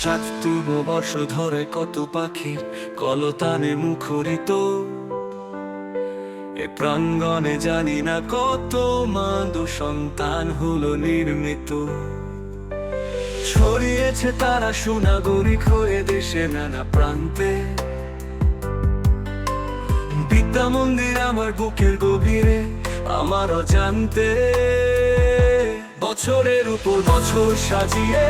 হঠাৎ তুলো বর্ষ ধরে কত পাখির কলতানে মুখরিত, এ প্রাঙ্গণে জানি না কত মাদু সন্তান হলো নির্মিত। ছড়িয়েছে তারা সুনাগরিক হয়ে দেশে নানা প্রান্তে। বিদ্যা মন্দির আমার বুকের গভীরে, আমার অজান্তে। বছরের উপর বছর সাজিয়ে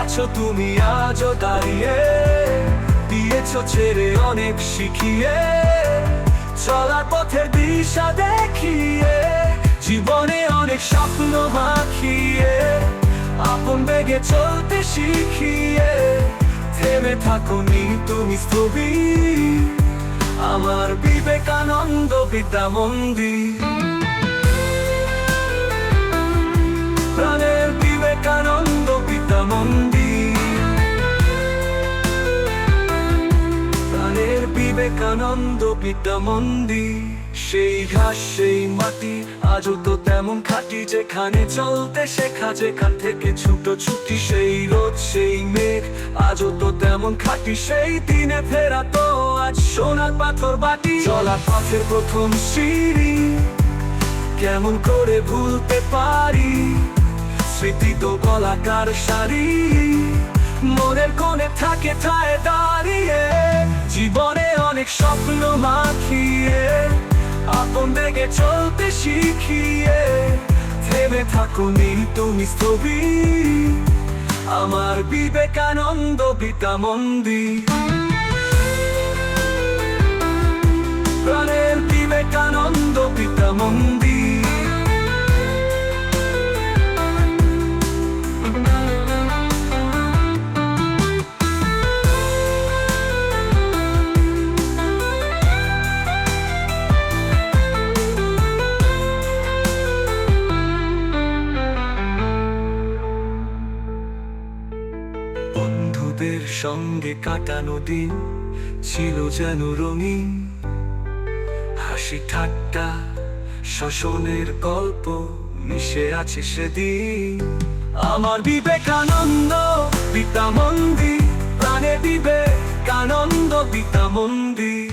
আছো তুমি আজও দাঁড়িয়ে, দিয়েছো ছেড়ে অনেক শিখিয়ে, চলার পথের দিশা দেখিয়ে, জীবনে অনেক স্বপ্ন মাখিয়ে, আপন বেগে চলতে শিখিয়ে। থেমে থাকোনি তুমি স্থবির, আমার বিবেকানন্দ বিদ্যা মন্দির। প্রাণের বিবেকানন্দ বিদ্যা মন্দির, প্রাণের বিবেকানন্দ বিদ্যা মন্দির। সেই ঘাস সেই মাটি আজও তো তেমন খাঁটি, যেখানে চলতে শেখা, যেখান থেকে ছুটোছুটি। সেই রোদ সেই মেঘ আজও তো তেমন খাঁটি, সেই দিনে ফেরা তো আজ সোনার পাথর বাটি। চলার পথের প্রথম সিঁড়ি কেমন করে ভুলতে পারি, স্মৃতি তো গলাকার শাড়ি, মনের কোণে থাকে ঠায় দাঁড়িয়ে। জীবনে অনেক স্বপ্ন মাখিয়ে, আপন বেগে চলতে শিখিয়ে, থেমে থাকোনি তুমি স্থবির, আমার বিবেকানন্দ বিদ্যা মন্দির। প্রাণের বিবেকানন্দ বিদ্যা মন্দির। বন্ধুদের সঙ্গে কাটানো দিন ছিল যেন রঙিন, হাসি ঠাট্টা শোষণের গল্প মিশে আছে সেদিন। আমার বিবেকানন্দ বিদ্যা মন্দির, প্রাণে বিবেকানন্দ বিদ্যা মন্দির।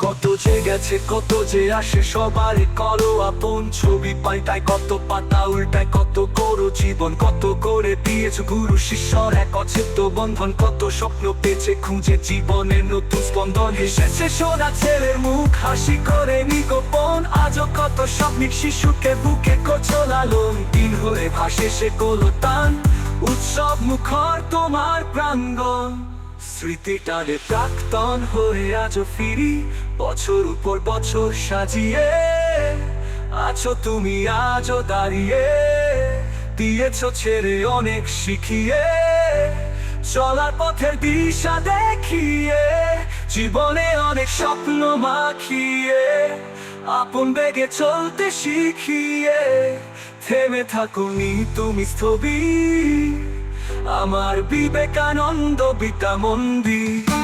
কত যে গেছে কত যে আসে, সবারই করো আপন ছবি পাই, তাই কত পাতা উল্টায়, কত করো জীবন, কত করে দিয়েছো গুরু শিষ্যর এক অচ্ছেদ্য বন্ধন। কত স্বপ্ন পেয়েছে খুঁজে জীবনের নতুন স্পন্দন, হেসেছে সোনা ছেলের মুখ হাসি করে নিগোপন। আজও কত স্বপ্নিক শিশুকে বুকে করছো লালন, দিন হয়ে ভাসে সে কলতান, উৎসব মুখর তোমার প্রাঙ্গণ। স্মৃতিটারে প্রাক্তন হয়ে আজও ফিরি, বছর উপর বছর সাজিয়ে, আছো তুমি আজও দাঁড়িয়ে, দিয়েছো ছেড়ে অনেক শিখিয়ে, চলার পথের দিশা দেখিয়ে, জীবনে অনেক স্বপ্ন মাখিয়ে, আপন বেগে চলতে শিখিয়ে। থেমে থাকোনি তুমি স্থবির, আমার বিবেকানন্দ বিদ্যা মন্দির।